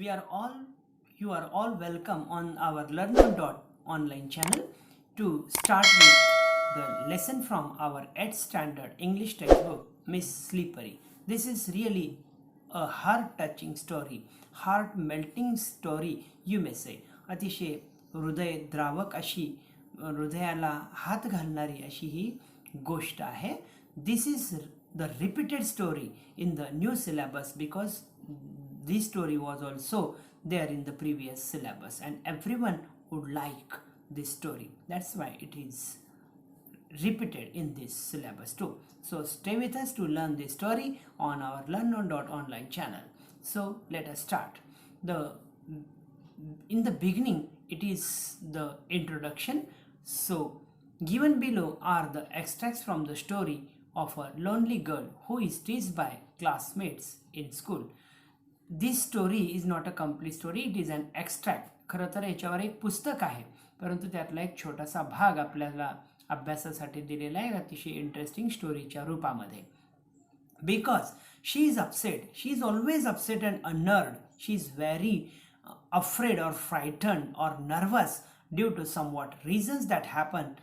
we are all you are all welcome on our Learnon.online channel to start with the lesson from our 8th standard English textbook, Miss Slippery. This is really a heart-touching story, heart-melting story, you may say. अतिशय हृदय द्रावक अशी हृदयाला हात घालणारी अशी ही गोष्ट आहे. This is the repeated story in the new syllabus because this story was also there in the previous syllabus and everyone would like this story. That's why it is repeated in this syllabus too. So stay with us to learn this story on our Learnon.online channel. So let us start. In the beginning it is the introduction. So given below are the extracts from the story of a lonely girl who is teased by classmates in school. This story is not a complete story, it is an extract. खरं तर याच्यावर एक पुस्तक आहे, परंतु त्यातला एक छोटासा भाग आपल्याला अभ्यासासाठी दिलेला आहे अतिशय इंटरेस्टिंग स्टोरीच्या रूपामध्ये. Because she is upset, she is always upset and unnerved. She is very afraid or frightened or nervous due to somewhat reasons that happen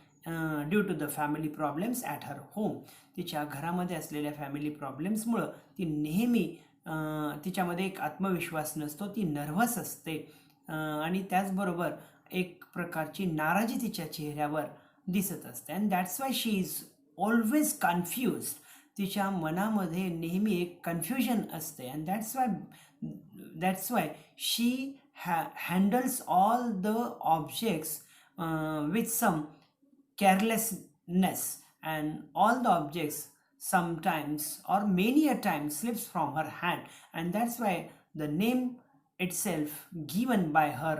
due to the family problems at her home. तिच्या घरामध्ये असलेल्या family प्रॉब्लेम्समुळे ती नेहमी तिच्यामध्ये एक आत्मविश्वास नसतो, ती नर्व्हस असते आणि त्याचबरोबर एक प्रकारची नाराजी तिच्या चेहऱ्यावर दिसत असते. And that's why she is always confused. तिच्या मनामध्ये नेहमी एक कन्फ्युजन असते and that's why she handles all the objects with some carelessness and all the objects sometimes or many a time slips from her hand, and that's why the name itself given by her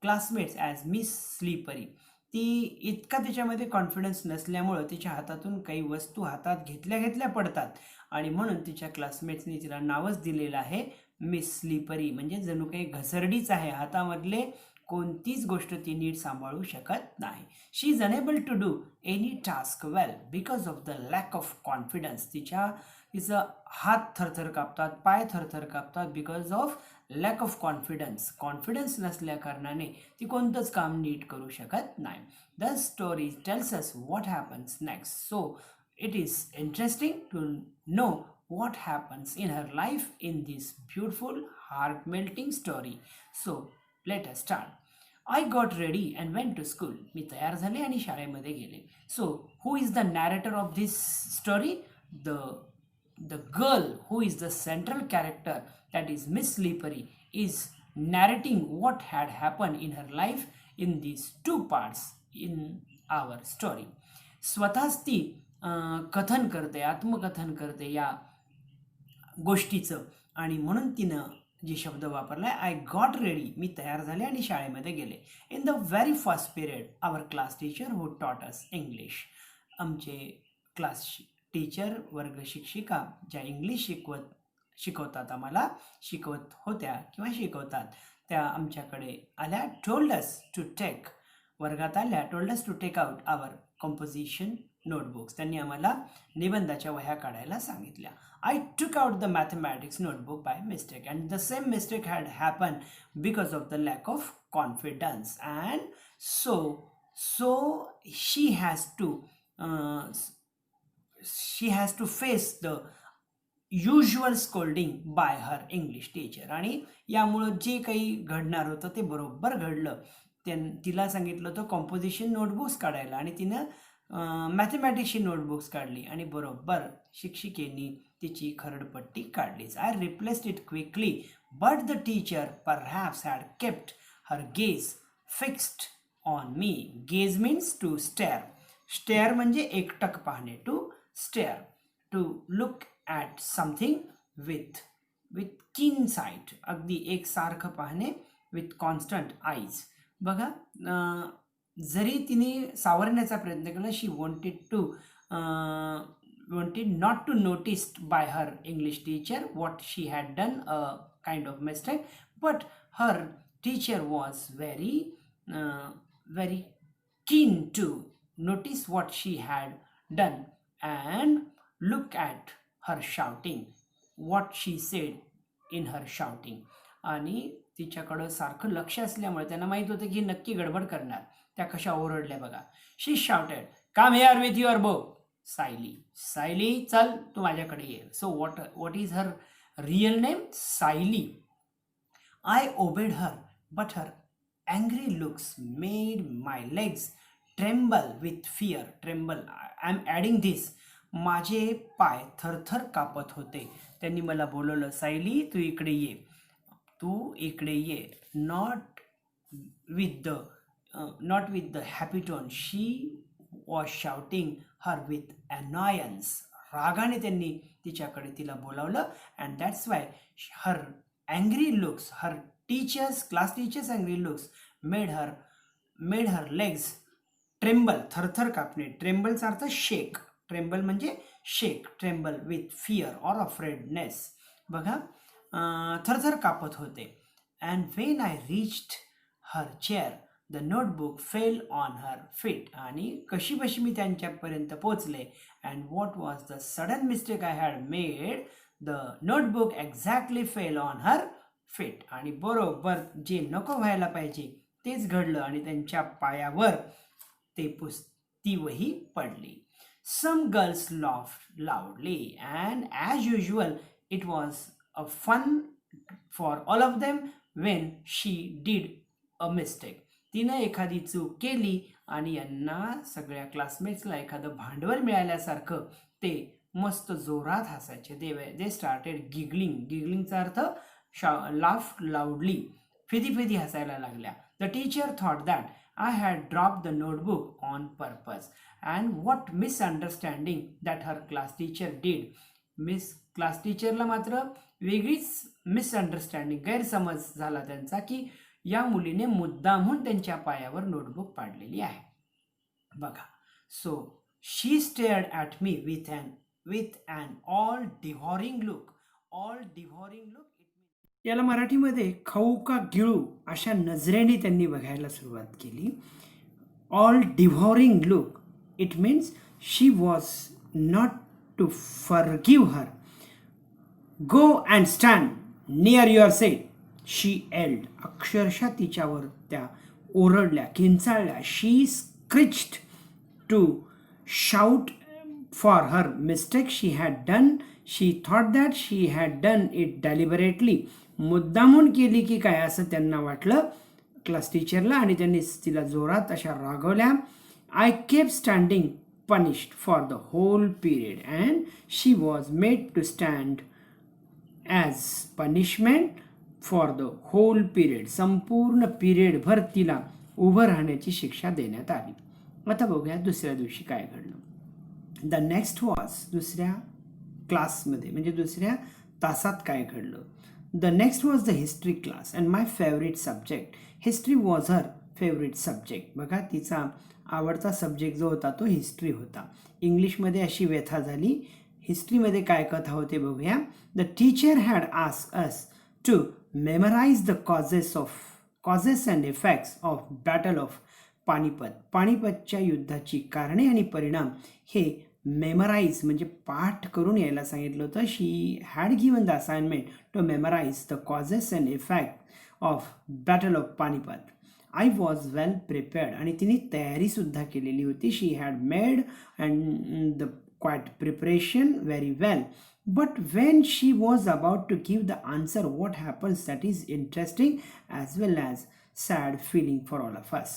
classmates as Miss Slippery. ती इतका तिच्यामध्ये confidence नसल्यामुळं तिच्या हातातून काही वस्तू हातात घेतल्या पडतात आणि म्हणून तिच्या क्लासमेट्सनी तिला नावच दिलेलं आहे मिस स्लीपरी. म्हणजे जणू काही घसरडीच आहे, हातामधले कोणतीच गोष्ट ती नीट सांभाळू शकत नाही. She is unable to do any task well because of the lack of confidence. तिचं हात थरथर कापतात, पाय थरथर कापतात because of lack of confidence. Confidence नसल्या कारणाने ती कोणतंच काम नीट करू शकत नाही. The story tells us what happens next. So it is interesting to know what happens in her life in this beautiful heart melting story. So let us start. I got ready and went to school. मी तयार झाले आणि शाळेमध्ये गेले. So who is the narrator of this story? The girl who is the central character, that is Miss Slippery, is narrating what had happened in her life in these two parts in our story. स्वतःच ती कथन करते, आत्मकथन करते या गोष्टीचं आणि म्हणून तिनं जे शब्द वापरलाय, आय गॉट रेडी, मी तयार झाले आणि शाळेमध्ये गेले. In the very first period our class teacher who taught us English. आमचे क्लास टीचर, वर्ग शिक्षिका ज्या इंग्लिश शिकवतात, आम्हाला शिकवत होत्या किंवा शिकवतात, त्या आमच्याकडे आल्या. टोल्ड अस टू टेक, वर्गात आल्या, told us to take out our composition notebooks. त्यांनी आम्हाला निबंधाच्या वह्या काढायला सांगितल्या. I took out the mathematics notebook by mistake, and the same mistake had happened because of the lack of confidence, and so she has to face the usual scolding by her English teacher. आणि यामुळं जे काही घडणार होतं ते बरोबर घडलं. तिला सांगितलं होतं कॉम्पोजिशन नोटबुक्स काढायला आणि तिनं मॅथमॅटिक्सची नोटबुक्स काढली आणि बरोबर शिक्षिकेनी तिची खरडपट्टी काढलीच. I replaced it quickly but the teacher perhaps had kept her gaze fixed on me. Gaze means to stare. Stare म्हणजे एकटक पाहणे. To stare, to look at something with keen sight. अगदी एकसारखं पाहणे, विथ कॉन्स्टंट आईज. बघा, जरी तिने सावरण्याचा प्रयत्न केला, शी wanted not to noticed by her English teacher what she had done, a kind of mistake, but her teacher was very keen to notice what she had done and look at her shouting, what she said in her shouting. आणि तिच्याकडं सारखं लक्ष असल्यामुळे त्यांना माहीत होतं की नक्की गडबड करणार. त्या कशा ओरडल्या बघा. She shouted, come here with your book. Sayali, Sayali चल तू माझ्याकडे ये. So what is her real name? Sayali. I obeyed her, but her angry looks made my legs tremble with fear. Tremble. I am adding this. माझे पाय थरथर कापत होते. त्यांनी मला बोलवलं, सायली तू इकडे ये, तू इकडे ये. Not with the happy tone. She was shouting her with annoyance. रागाने त्यांनी तिला बोलावलं. And that's why her angry looks, her class teachers angry looks made her legs tremble. थरथर कापणे. Tremble चा अर्थ shake. Tremble म्हणजे shake. Tremble with fear or afraidness. बघा, थरथर कापत होते. And when I reached her chair, the notebook fell on her feet. आणि कशी बशी मी त्यांच्यापर्यंत पोचले. And what was the sudden mistake I had made? The notebook exactly fell on her feet. आणि बरोबर जे नको व्हायला पाहिजे तेच घडलं आणि त्यांच्या पायावर ती वही पडली. Some girls laughed loudly, and as usual, it was a fun for all of them when she did a mistake. तिनं एखादी चूक केली आणि यांना सगळ्या क्लासमेट्सला एखादं भांडवल मिळाल्यासारखं ते मस्त जोरात हसायचे. They started giggling. गिगलिंगचा अर्थ लाफ लाऊडली. फिदी हसायला लागल्या. The teacher thought that I had drop the notebook on purpose. And what misunderstanding that her class teacher did. Class टीचरला मात्र वेगळीच मिसअंडरस्टँडिंग, गैरसमज झाला त्यांचा की या मुलीने मुद्दामहून त्यांच्या पायावर नोटबुक पाडलेली आहे. बघा. So she stared at me with an all devouring look. याला मराठीमध्ये खाऊ का गिळू अशा नजरेने त्यांनी बघायला सुरुवात केली. All devouring look. It means she was not to forgive her. Go and stand near your seat. She yelled. अक्षरशः तिच्यावर त्या ओरडल्या, किंचाळल्या. She screeched to shout for her mistake she had done. She thought that she had done it deliberately. मुद्दामून केली की काय असं त्यांना वाटलं क्लास टीचरला आणि त्यांनी तिला जोरात अशा रागवल्या. I kept standing punished for the whole period and she was made to stand as punishment for the whole period. संपूर्ण पिरियड भर तिला उभं राहण्याची शिक्षा देण्यात आली. आता बघूया दुसऱ्या दिवशी काय घडलं. द नेक्स्ट वॉज दुसऱ्या क्लासमध्ये म्हणजे दुसऱ्या तासात काय घडलं. The next was the history class and my favourite subject. History was her favourite subject. बघा, तिचा आवडता सब्जेक्ट जो होता तो हिस्ट्री होता. इंग्लिशमध्ये अशी व्यथा झाली. हिस्ट्रीमध्ये काय कथा होते बघूया. The teacher had asked us to memorise the causes and effects of battle of Panipat. पानिपतच्या युद्धाची कारणे आणि परिणाम हे मेमराइज म्हणजे पाठ करून यायला सांगितलं होतं. She had given the assignment to memorise the causes and effect of battle of Panipat. I was well prepared. आणि तिने तयारीसुद्धा केलेली होती. She had made and the quite preparation very well. But when she was about to give the answer, what happens that is interesting as well as sad feeling for all of us.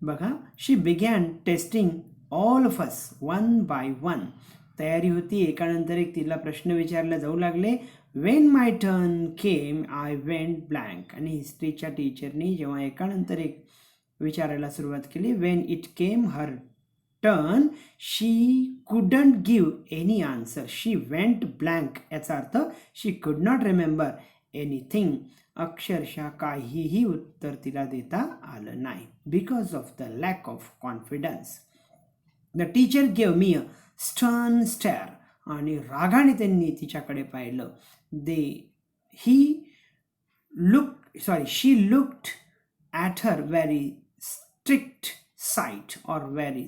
बघा, she began testing all of us one by one. तयारी होती. एकानंतर एक तिला प्रश्न विचारले जाऊ लागले. When my turn came, I went blank. आणि हिस्ट्रीच्या टीचरनी जेव्हा एकानंतर एक विचारायला सुरुवात केली, when it came her turn, she couldn't give any answer. She went blank. याचा अर्थ she could not remember anything. अक्षरशः काहीही उत्तर तिला देता आलं नाही. Because of the lack of confidence. The teacher gave me a stern stare. आणि रागाने त्यांनी तिच्याकडे पाहिलं. She looked at her very strict sight or very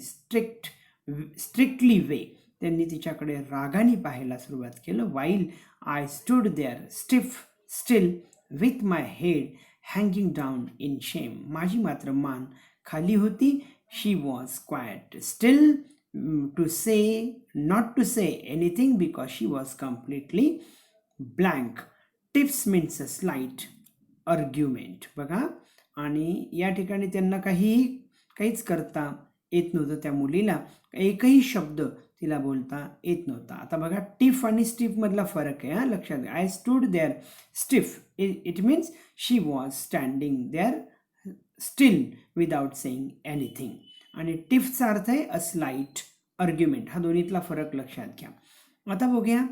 strictly way. त्यांनी तिच्याकडे रागाने पाहायला सुरुवात केलं. While I stood there still with my head hanging down in shame. माझी मात्र मान खाली होती. She was quite still, to say, not to say anything because she was completely blank. Tiffs means a slight argument. बघा, आणि या ठिकाणी त्यांना काहीच करता येत नव्हतं. त्या मुलीला एकही शब्द तिला बोलता येत नव्हता. आता बघा, टिफ आणि स्टिफ मधला फरक आहे, लक्षात घ्या. I stood there stiff, it means she was standing there still without saying anything. आणि टिफचा अर्थ आहे अ स्लाइट आर्ग्युमेंट. हा दोन्हीतला फरक लक्षात घ्या. आता बघूया,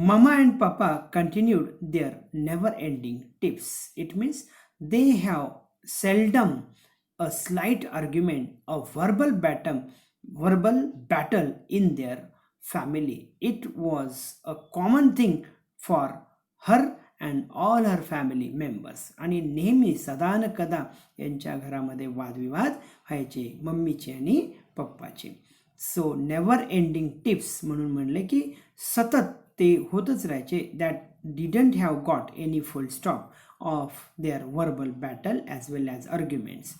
mama and papa continued their never ending tiffs. It means they have seldom a slight argument, a verbal battle in their family. It was a common thing for her and all her family members. आणि नेहमी सदान कदा यांच्या घरामध्ये वादविवाद व्हायचे, मम्मीचे आणि पप्पाचे. So never ending tips म्हणून म्हणले की सतत ते होतच राहायचे. That didn't have got any full stop of their verbal battle as well as arguments.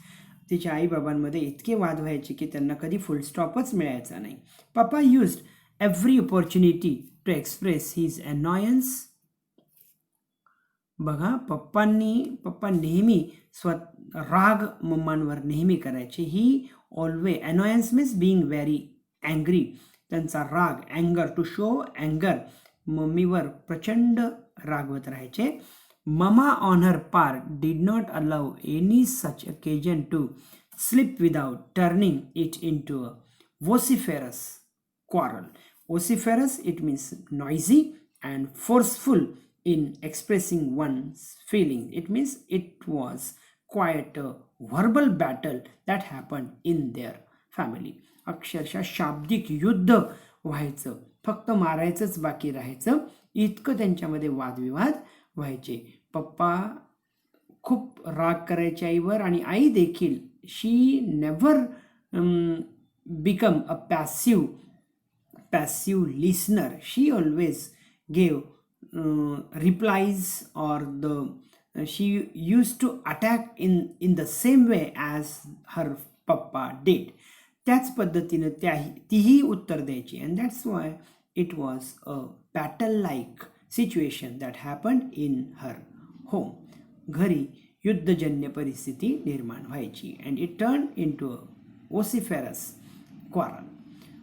तिच्या आईबाबांमध्ये इतके वाद व्हायचे की त्यांना कधी फुल स्टॉपच मिळायचा नाही. Papa used every opportunity to express his annoyance. बघा, पप्पा नेहमी राग मम्मांवर नेहमी करायचे. He always, annoyance means being very angry. त्यांचा राग, अँगर, टू शो अँगर, मम्मीवर प्रचंड रागवत राहायचे. Mama on her part did not allow any such occasion to slip without turning it into a vociferous quarrel. Vociferous, it means noisy and forceful in expressing one's feelings. It means it was quite a verbal battle that happened in their family. अक्षरशः शाब्दिक युद्ध व्हायचं, फक्त मारायचंच बाकी राहायचं, इतकं त्यांच्यामध्ये वादविवाद व्हायचे. पप्पा खूप राग करायचे आईवर, आणि आई देखील. She never become a passive listener. She always gave replies or she use to attack in the same way as her papa did. त्याच पद्धतीनं तीही उत्तर द्यायची. And that's why it was a battle like situation that happened in her home. घरी युद्धजन्य परिस्थिती निर्माण व्हायची. And it turn in to a vociferous quarrel.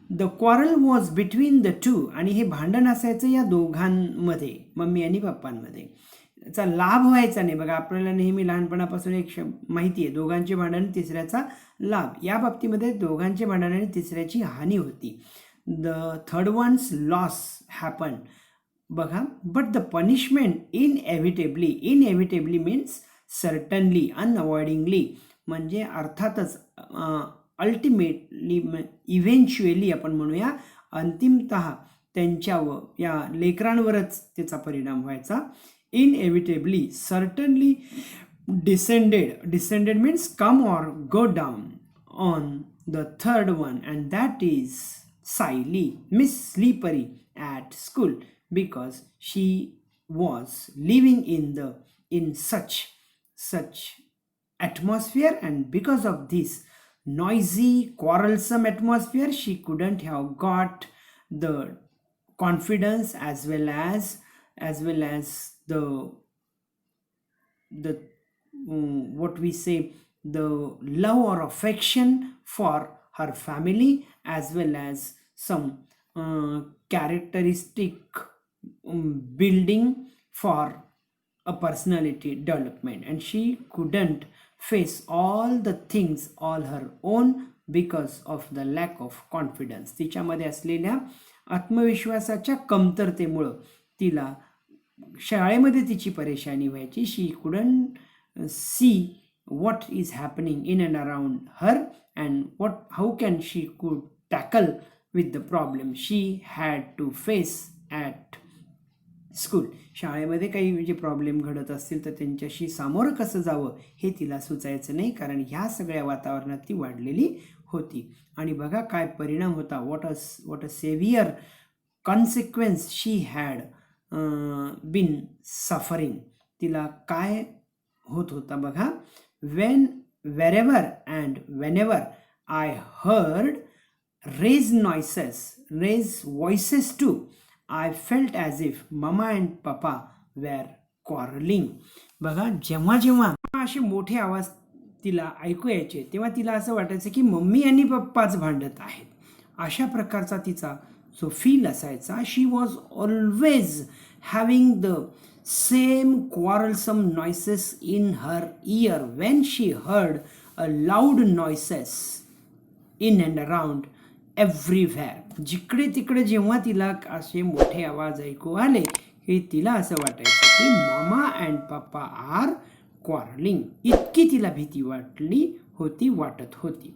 The quarrel was between the two. आणि हे भांडण असायचं या दोघांमध्ये, मम्मी आणि पप्पांमध्ये. याचा लाभ व्हायचा नाही. बघा, आपल्याला नेहमी लहानपणापासून एक माहिती आहे, दोघांचे भांडण तिसऱ्याचा लाभ. या बाबतीमध्ये दोघांचे भांडण आणि तिसऱ्याची हानी होती. The third ones loss happen. बघा, but the punishment inevitably means certainly, unavoidingly, म्हणजे अर्थातच, अल्टिमेटली, इव्हेंच्युअली आपण म्हणूया, अंतिमतः त्यांच्यावर, या लेकरांवरच त्याचा परिणाम व्हायचा. Inevitably, certainly, descended means come or go down on the third one, and that is Sayali, Miss Slippery at school, because she was living in such atmosphere, and because of this noisy, quarrelsome atmosphere, she couldn't have got the confidence as well as the what we say, the love or affection for her family, as well as some characteristic building for a personality development. And she couldn't face all the things all her own because of the lack of confidence. तिच्यामध्ये असलेल्या आत्मविश्वासाच्या कमतरतेमुळं तिला शाळेमध्ये तिची परेशानी व्हायची. शी couldn't see what is happening in and around her, and how can she could tackle with the problem she had to face at school. शाळेमध्ये काही जे प्रॉब्लेम घडत असतील तर त्यांच्याशी सामोरं कसं जावं हे तिला सुचायचं नाही, कारण ह्या सगळ्या वातावरणात ती वाढलेली होती. आणि बघा काय परिणाम होता. what a severe consequence she had been suffering. तिला काय होत होता बघा. Wherever and whenever I heard raised voices too, I felt as if mama and papa were quarreling. बघा, जेव्हा जेव्हा असे मोठे आवाज तिला ऐकू यायचे तेव्हा तिला असं वाटायचं की मम्मी आणि पप्पाच भांडत आहेत. अशा प्रकारचा तिचा जो फील असायचा. She was always having the same quarrelsome noises in her ear when she heard a loud noises in and around everywhere. जिकडे तिकडे जेव्हा तिला असे मोठे आवाज ऐकू आले की तिला असं वाटायचं की मामा अँड पप्पा आर क्वारलिंग. इतकी तिला भीती वाटत होती.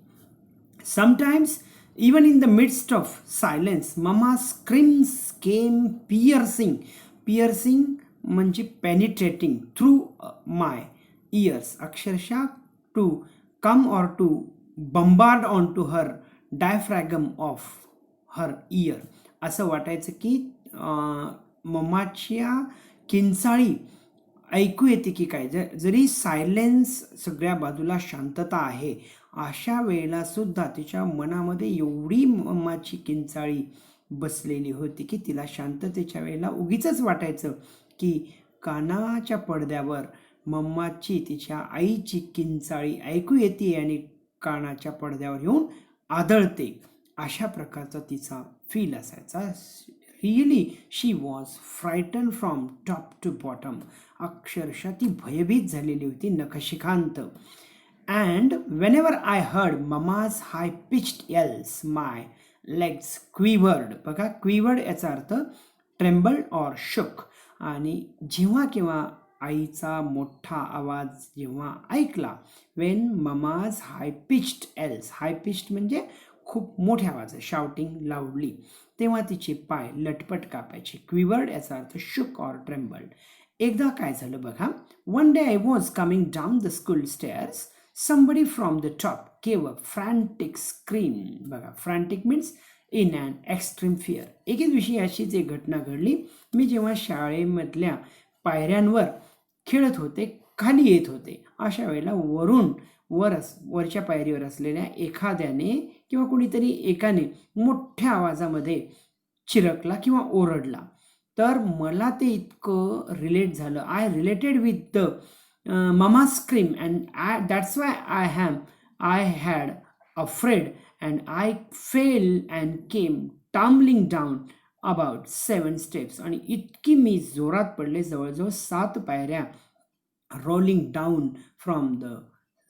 Sometimes even in the midst of silence mama's screams came piercing म्हणजे penetrating through my ears, अक्षरशः to come or to bombard onto her diaphragm of her ear. असं वाटायचं की मम्माच्या किंचाळी ऐकू येते की काय. जरी सायलेन्स, सगळ्या बाजूला शांतता आहे, अशा वेळेला सुद्धा तिच्या मनामध्ये एवढी मम्माची किंचाळी बसलेली होती की तिला शांततेच्या वेळेला उगीच वाटायचं की कानाच्या पडद्यावर मम्माची, तिच्या आईची किंचाळी ऐकू येते आणि कानाच्या पडद्यावर येऊन आदळते. अशा प्रकारचा तिचा फील असायचा. Really she was frightened from top to bottom. अक्षरशः ती भयभीत झालेली होती नखशिखांत. And whenever I heard mama's high pitched yells my legs quivered. बघा, क्विवर्ड याचा अर्थ ट्रेम्बल्ड ऑर शुक. आणि जेव्हा केव्हा आईचा मोठा आवाज जेव्हा ऐकला, Wien mama's high pitched else, हाय पिच्ड म्हणजे खूप मोठ्या आवाज, शाउटिंग लाऊडली, तेव्हा तिचे पाय लटपट कापायचे. क्विवर्ड याचा अर्थ शुक ऑर ट्रेम्बल्ड. एकदा काय झालं बघा. One day I was coming down the school stairs. somebody from the top gave a frantic scream. बघा, frantic means in an extreme fear. एके दिवशी अशीच एक घटना घडली. मी जेव्हा शाळेमधल्या पायऱ्यांवर खेळत होते, खाली येत होते, अशा वेळेला वरच्या पायरीवर असलेल्या एखाद्याने किंवा कुणीतरी एकाने मोठ्या आवाजामध्ये चिरकला किंवा ओरडला. तर मला ते इतकं रिलेट झालं. I related with the mama scream and that's why I had afraid and I fell and came tumbling down about 7 steps. आणि इतकी मी जोरात पडले, जवळजवळ 7 पायऱ्या, rolling down from the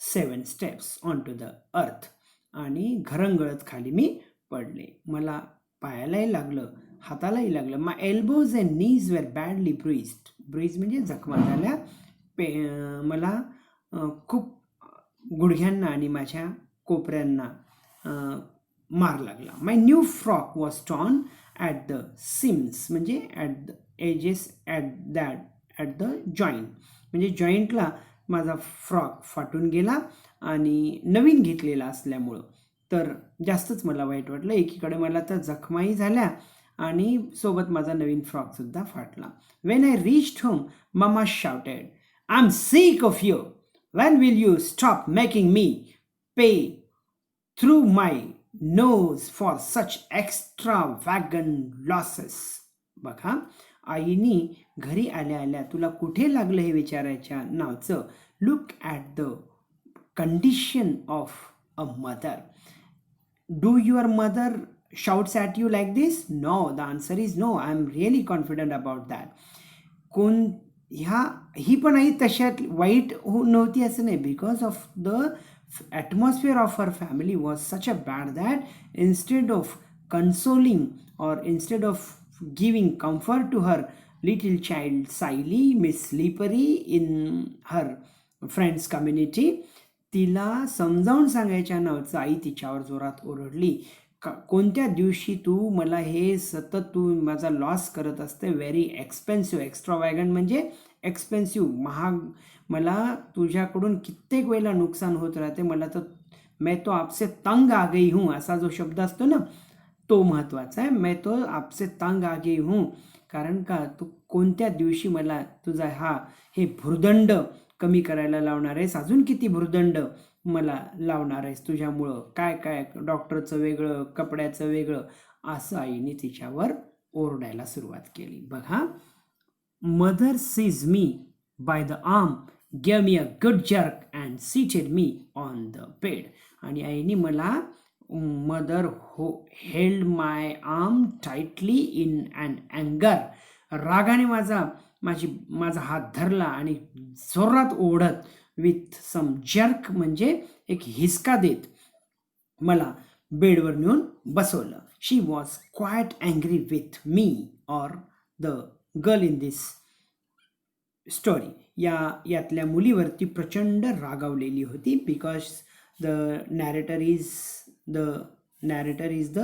7 steps onto the earth. आणि घरंगळत खाली मी पडले. मला पायालाही लागलं, हातालाही लागलं. my elbows and knees were badly bruised. म्हणजे जखमा झाल्या. मला खूप गुडघ्यांना आणि माझ्या कोपऱ्यांना मार लागला. My new frock was torn at the seams म्हणजे at the edges at the joint म्हणजे जॉईंटला माझा फ्रॉक फाटून गेला आणि नवीन घेतलेला असल्यामुळं तर जास्तच मला वाईट वाटलं. एकीकडे मला तर जखमाही झाल्या आणि सोबत माझा नवीन फ्रॉकसुद्धा फाटला. When I reached home mama shouted, I'm sick of you. When will you stop making me pay through my nose for such extravagant losses? बघा, आईनी घरी आल्या तुला कुठे लागलं हे विचारायच्या नावचं. Look at the condition of a mother. Do your mother shouts at you like this? No, the answer is no. I'm really confident about that. ही पण आई तशात वाईट नव्हती असं नाही. Because of the atmosphere of her family was such a bad that instead of consoling or instead of giving comfort to her little child Sayali, Miss Slippery in her friends community, तिला समजावून सांगायच्या नावाचं आई तिच्यावर जोरात ओरडली. कोणत्या दिवशी तू मला हे सतत तू माझा लॉस करत असते. व्हेरी एक्सपेन्सिव्ह, एक्स्ट्रावॅगंट म्हणजे एक्सपेन्सिव्ह, महाग. मला तुझ्याकडून कित्येक वेळेला नुकसान होत राहते. मला तर मैं तो आपसे तंग आ गई हूँ असा जो शब्द असतो ना, तो महत्त्वाचा आहे. मैं तो आपसे तंग आ गई हूँ. कारण का तू कोणत्या दिवशी मला तुझा हे भुर्दंड कमी करायला लावणार आहेस, अजून किती भुर्दंड मला लावणार आहेस तुझ्यामुळं, काय काय डॉक्टरचं वेगळं, कपड्याचं वेगळं, असं आईने तिच्यावर ओरडायला सुरुवात केली. बघा, mother sees me by the arm, gave me a good jerk and seated me on the bed. आणि आईने मला mother held my arm tightly in and अँगर, रागाने माझा हात धरला आणि जोरात ओढत, विथ सम जर्क म्हणजे एक हिसका देत मला बेडवर नेऊन बसवलं. She was quite angry with me or the girl in this story. यातल्या मुलीवरती प्रचंड रागावलेली होती. Because the narrator is the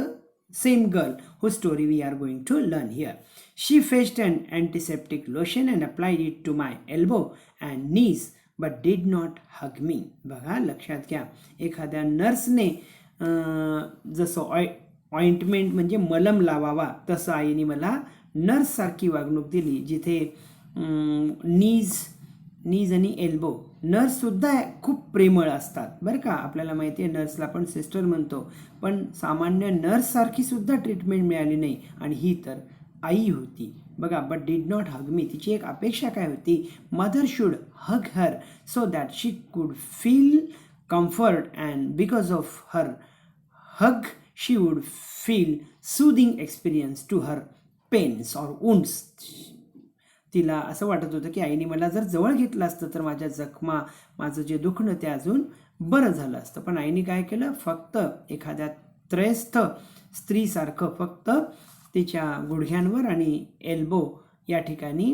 same girl whose story we are going to learn here. She fetched an antiseptic lotion and applied it to my elbow and knees but did not hug me. बघा, लक्षात घ्या, एखाद्या नर्सने जसं ointment म्हणजे मलम लावावा तसं आईने मला नर्ससारखी वागणूक दिली. जिथे नीज आणि एल्बो, नर्ससुद्धा खूप प्रेमळ असतात बरं का. आपल्याला माहिती आहे, नर्सला पण सिस्टर म्हणतो, पण सामान्य नर्ससारखी सुद्धा ट्रीटमेंट मिळाली नाही. आणि ही तर आई होती बघा. But did not hug me, तिची एक अपेक्षा काय होती, mother should hug her so that she could feel comfort and because of her hug she would feel soothing experience to her pains or wounds. तिला असं वाटत होतं की आईने मला जर जवळ घेतलं असतं तर माझ्या जखमा, माझं जे दुखणं ते अजून बरं झालं असतं. पण आईने काय केलं, फक्त एखाद्या त्रयस्थ स्त्रीसारखं फक्त तिच्या गुडघ्यांवर आणि एल्बो या ठिकाणी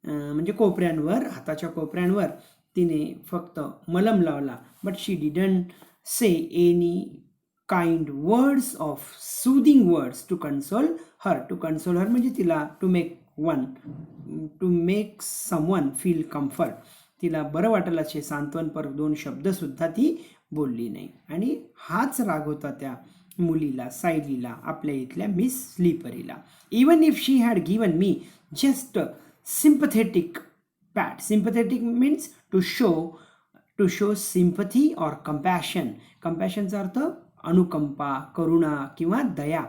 म्हणजे कोपऱ्यांवर, हाताच्या कोपऱ्यांवर तिने फक्त मलम लावला. But she didn't say any kind words of soothing words to console her म्हणजे तिला to make someone feel comfort, तिला बरं वाटेल असे सांत्वनपर 2 शब्दसुद्धा ती बोलली नाही. आणि हाच राग होता त्या मुलीला, सायलीला, आपल्या इथल्या मिस स्लीपरीला. Even if she had given me just sympathetic pat, sympathetic means to show sympathy or compassion. कंपॅशनचा अर्थ अनुकंपा, करुणा किंवा दया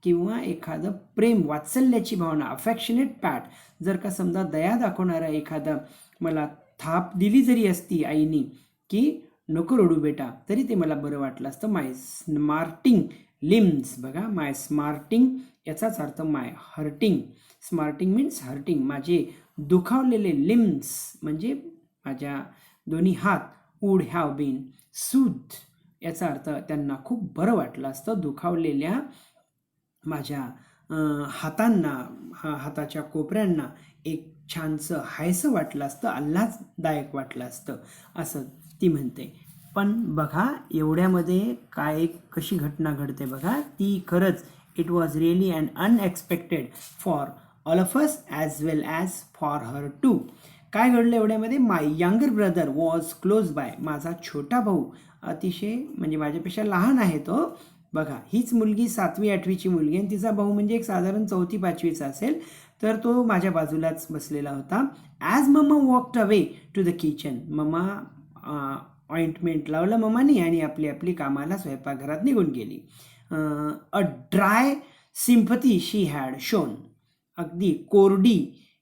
किंवा एखादं प्रेम, वात्सल्याची भावना, अफेक्शनेट पॅट. जर का समजा दया दाखवणारा एखादा मला थाप दिली जरी असती आईनी की नको रडू बेटा, तरी ते मला बरं वाटलं असतं. माय स्मार्टिंग लिम्स, बघा, माय स्मार्टिंग याचाच अर्थ माय हर्टिंग. Smarting means hurting. माझे दुखावलेले लिम्स म्हणजे माझ्या दोन्ही हात, वूड हॅव बीन सूद, याचा अर्थ त्यांना खूप बरं वाटलं असतं. दुखावलेल्या माझ्या हातांना, हाताच्या कोपऱ्यांना एक छानसं हायसं वाटलं असतं, आल्हाददायक वाटलं असतं, असं ती म्हणते. पण बघा, एवढ्यामध्ये काय कशी घटना घडते बघा. ती खरंच it was really and unexpected for all of us as well as for her too. काय घडलं एवढ्यामध्ये, my younger brother was close by, माझा छोटा भाऊ अतिशय म्हणजे माझ्यापेक्षा लहान आहे तो. बघा, हीच मुलगी 7वी-8वीची मुलगी आणि तिचा भाऊ म्हणजे एक साधारण 4थी-5वीचा असेल. तर तो माझ्या बाजूलाच बसलेला होता. As mamma walked away to the kitchen, mamma ointment लावलं मम्मानी आणि आपली कामाला स्वयंपाकघरात निघून गेली. A dry sympathy she had shown, अगदी कोरडी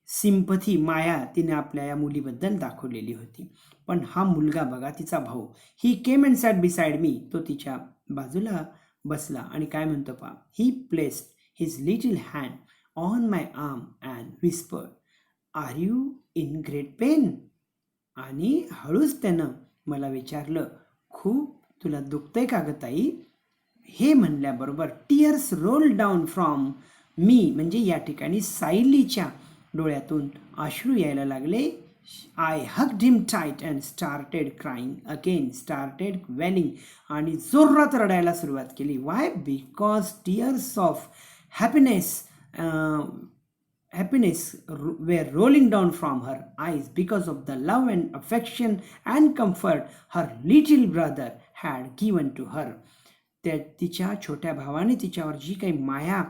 सिम्पथी, माया तिने आपल्या या मुलीबद्दल दाखवलेली होती. पण हा मुलगा बघा, तिचा भाऊ, ही came and Sat beside me, तो तिच्या बाजूला बसला आणि काय म्हणतो पहा, he placed his little hand on my arm and whispered, are you in great pain. आणि हळूच त्यानं मला विचारलं, खूप तुला दुखतंय का गं ताई. हे म्हणल्याबरोबर tears roll down from me, म्हणजे या ठिकाणी सायलीच्या डोळ्यातून अश्रू यायला लागले. I hugged him tight and started crying again, started wailing, आणि जोरात रडायला सुरुवात केली. Why, because tears of happiness were rolling down from her eyes because of the love and affection and comfort her little brother had given to her. तिच्या छोट्या भावाने तिच्यावर जी काही माया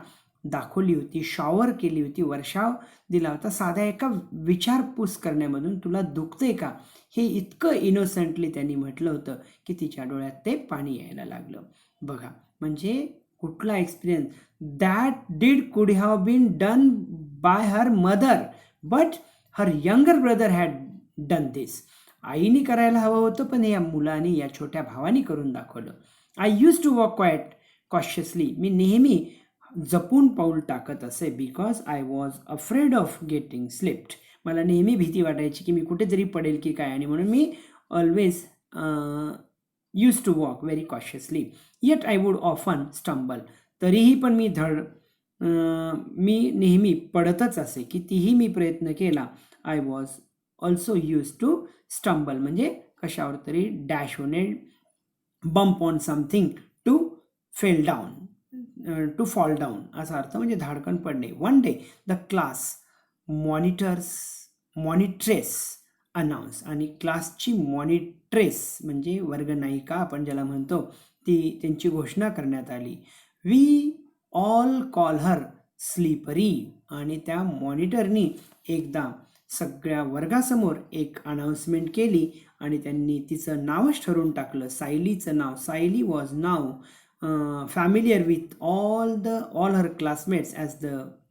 दाखवली होती, शॉवर केली होती, वर्षाव दिला होता साध्या एका विचारपूस करण्यामधून. तुला दुखतंय का, हे इतकं इनोसंटली त्यांनी म्हटलं होतं की तिच्या डोळ्यात ते पाणी यायला लागलं. बघा, म्हणजे कुठला experience. That did could have been done by her mother, but her younger brother had done this. आईने करायला हवं होतं, पण या मुलाने, या छोट्या भावाने करून दाखवलं. I use to walk quite cautiously. मी नेहमी जपून पाऊल टाकत असे. Because I was afraid of getting slipped. मला नेहमी भीती वाटायची की मी कुठेतरी पडेल की काय, आणि म्हणून मी always use to walk very cautiously. Yet I would often stumble. तरीही पण मी नेहमी पडतच असे. कितीही मी प्रयत्न केला. I was also use to stumble, म्हणजे कशावर तरी डॅश होणे, bump on something, to fell down, to fall down असा अर्थ, म्हणजे धाडकन पडणे. One day the class monitress announce. आणि क्लासची मॉनिट्रेस म्हणजे वर्गनायिका आपण ज्याला म्हणतो, ती त्यांची घोषणा करण्यात आली. We all call her slippery. आणि त्या मॉनिटरनी एकदा सगळ्या वर्गासमोर एक अनाउन्समेंट केली आणि त्यांनी तिचं नावच ठरवून टाकलं, सायलीचं नाव. सायली वॉज नाव familiar with all her classmates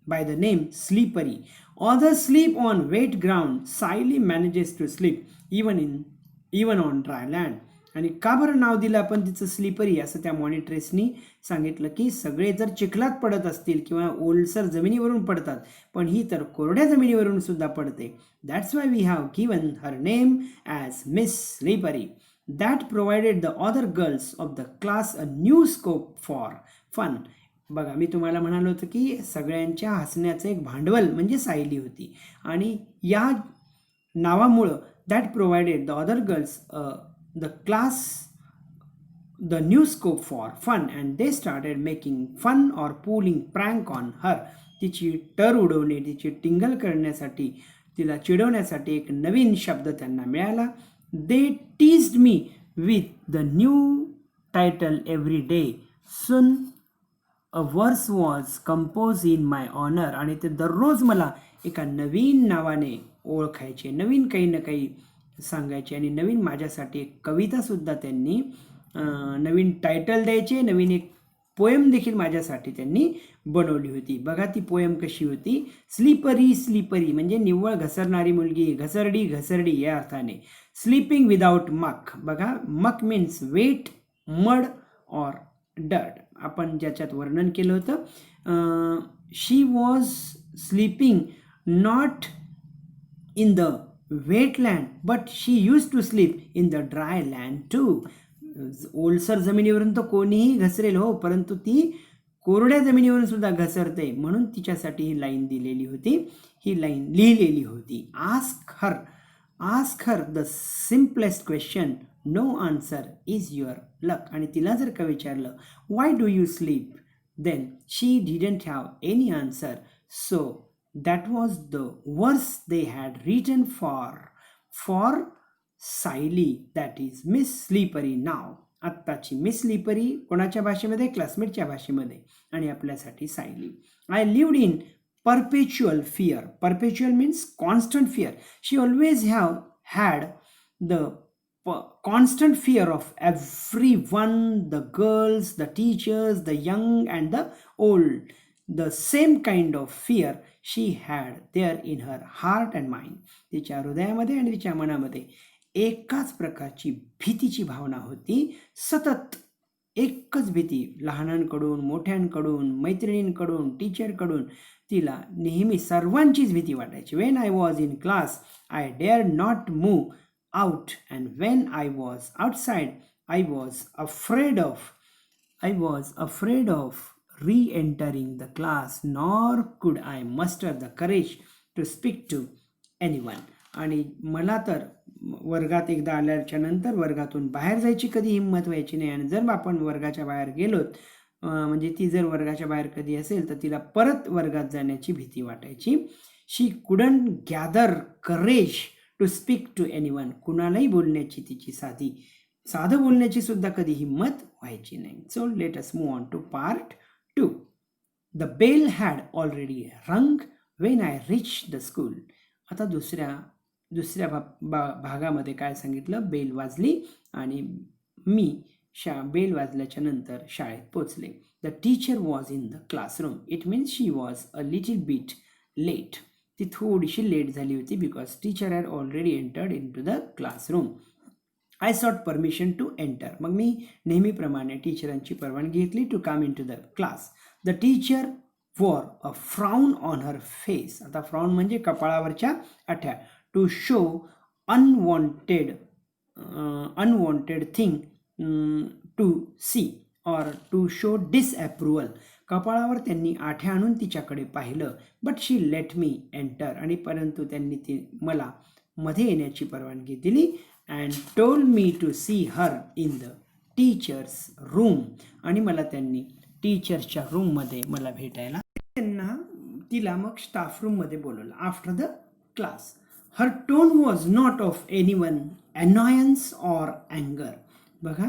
by the name Sleepery. Others sleep on wet ground. Siley manages to sleep even on dry land. आणि का बरं नाव दिलं आपण तिचं स्लीपरी, असं त्या मॉनिट्रेसनी सांगितलं की सगळे जर चिखलात पडत असतील किंवा ओलसर जमिनीवरून पडतात, पण ही तर कोरड्या जमिनीवरून सुद्धा पडते. That's why we have given her name as Miss Slippery. That provided the other girls of the class a new scope for fun. बघा, मी तुम्हाला म्हणालो होतं की सगळ्यांच्या हसण्याचं एक भांडवल म्हणजे सायली होती. आणि या नावामुळं that provided the other girls the class the new scope for fun, and they started making fun or pulling prank on her. तिची टर उडवणे, तिची टिंगल करण्यासाठी, तिला चिडवण्यासाठी एक नवीन शब्द त्यांना मिळाला. They teased me with the new title every day. Soon a verse was composed in my honor. आणि ते दररोज मला एका नवीन नावाने ओळखायचे, नवीन काही ना काही सांगायचे, आणि नवीन माझ्यासाठी एक कवितासुद्धा त्यांनी, नवीन टायटल द्यायचे, नवीन एक पोएम देखील माझ्यासाठी त्यांनी बनवली होती. बघा ती पोएम कशी होती. स्लीपरी स्लीपरी म्हणजे निव्वळ घसरणारी मुलगी, घसरडी घसरडी या अर्थाने. Sleeping without muck. बघा, muck means wet, mud or dirt. आपण ज्याच्यात वर्णन केलं होतं. She was sleeping not in the wetland, but she use to sleep in the dry land too. ओलसर जमिनीवरून तर कोणीही घसरेल हो, परंतु ती कोरड्या जमिनीवरून सुद्धा घसरते, म्हणून तिच्यासाठी ही लाईन दिलेली होती, ही लाईन लिहिलेली होती. Ask her the simplest question, no answer is your luck. आणि तिला जर का विचारलं why do you sleep, then she didn't have any answer. So that was the verse they had written for Sayali, that is Miss Slippery नाव. आत्ताची Miss Slippery कोणाच्या भाषेमध्ये, क्लासमेटच्या भाषेमध्ये, आणि आपल्यासाठी Sayali. I lived in perpetual fear. Perpetual means constant fear. She always had the constant fear of everyone, the girls, the teachers, the young and the old. The same kind of fear she had there in her heart and mind. तिच्या हृदयामध्ये आणि तिच्या मनामध्ये एकाच प्रकारची भीतीची भावना होती. सतत एकच भीती, लहानांकडून, मोठ्यांकडून, मैत्रिणींकडून, टीचरकडून तिला नेहमी सर्वांचीच भीती वाटायची. When I was in class I dare not move out, and when I was outside I was afraid of re-entering the class, nor could I muster the courage to speak to anyone. आणि मला तर वर्गात एकदा आल्याच्या नंतर वर्गातून बाहेर जायची कधी हिंमत व्हायची नाही. आणि जर आपण वर्गाच्या बाहेर गेलोत, म्हणजे ती जर वर्गाच्या बाहेर कधी असेल तर तिला परत वर्गात जाण्याची भीती वाटायची. She couldn't gather courage to speak to anyone. कुणालाही बोलण्याची तिची साधं बोलण्याची सुद्धा कधी हिंमत व्हायची नाही. So let us move on to part 2. The bell had already rung when I reach the school. आता दुसऱ्या भागामध्ये काय सांगितलं, बेल वाजली आणि मी बेल वाजल्याच्या नंतर शाळेत पोचले. The teacher was in the classroom. It means she was a little bit late. ती थोडीशी लेट झाली होती because teacher had already entered into the classroom. I sought permission to enter. मग मी नेहमीप्रमाणे टीचरांची परवानगी घेतली to come into the class. The teacher wore a frown on her face. आता फ्राउन म्हणजे कपाळावरच्या आठ्या. To show unwanted thing to see or to show disapproval. कपाळावर त्यांनी आठ्या आणून तिच्याकडे पाहिलं. But she let me enter. आणि परंतु त्यांनी मला मध्ये येण्याची परवानगी दिली. And told me to see her in the teachers room. आणि मला त्यांनी टीचर्सच्या रूममध्ये मला भेटायला तिला मग स्टाफ रूममध्ये बोलवलं after the class. Her tone was not of anyone annoyance or अँगर. बघा,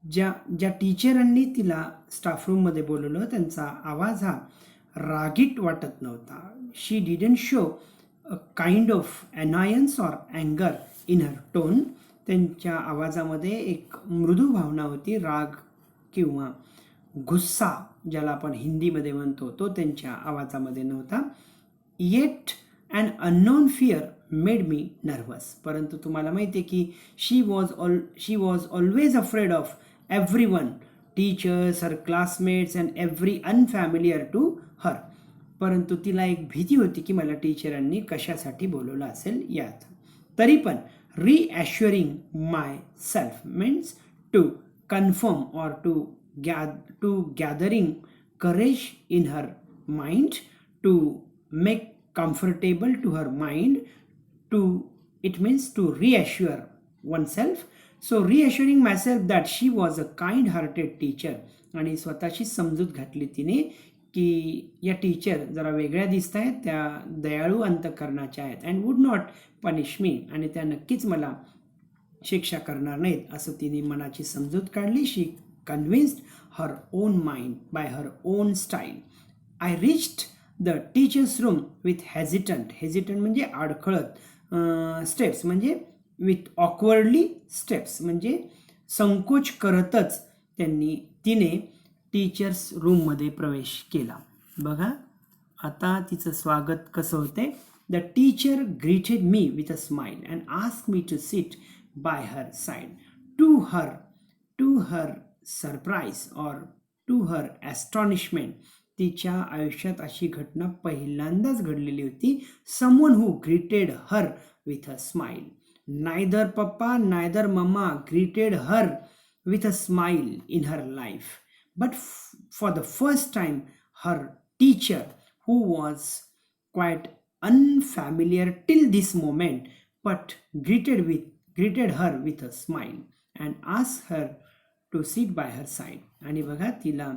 ज्या टीचरांनी तिला स्टाफ रूममध्ये बोलवलं त्यांचा आवाज हा रागीट वाटत नव्हता. She didn't show a kind of annoyance or अँगर इन हर टोन. त्यांच्या आवाजामध्ये एक मृदू भावना होती. राग किंवा गुस्सा ज्याला आपण हिंदीमध्ये म्हणतो तो त्यांच्या आवाजामध्ये नव्हता. Yet and unknown fear made me nervous. परंतु तुम्हाला माहिती आहे की she was always afraid of everyone, teachers, her classmates and every unfamiliar to her. परंतु तिला एक भीती होती की मला टीचरांनी कशासाठी बोलवलं असेल यात. तरी पण reassuring myself means to confirm or to gathering courage in her mind, to make comfortable to her mind, it means to reassure oneself. So reassuring myself that she was a kind hearted teacher. आणि स्वतःची समजूत घातली तिने की या teacher जरा वेगळ्या दिसत आहेत, त्या दयाळू अंतःकरणाच्या आहेत. And would not punish me. आणि त्या नक्कीच मला शिक्षा करणार नाहीत असं तिने मनाची समजूत काढली. She convinced her own mind by her own style. I reached the teachers room with hesitant. म्हणजे अडखळत. स्टेप्स म्हणजे विथ ऑकवर्डली स्टेप्स म्हणजे संकोच करतच तिने टीचर्स रूममध्ये प्रवेश केला. बघा आता तिचं स्वागत कसं होते. The teacher greeted me with a smile and ask me to sit by her side. To her surprise or to her astonishment. तिच्या आयुष्यात अशी घटना पहिल्यांदाच घडलेली होती. Someone who greeted her with a smile. Neither papa neither mama greeted her with a smile in her life. But for the first time, her teacher, who was quite unfamiliar till this moment, but greeted her with a smile and asked her to sit by her side. आणि बघा तिला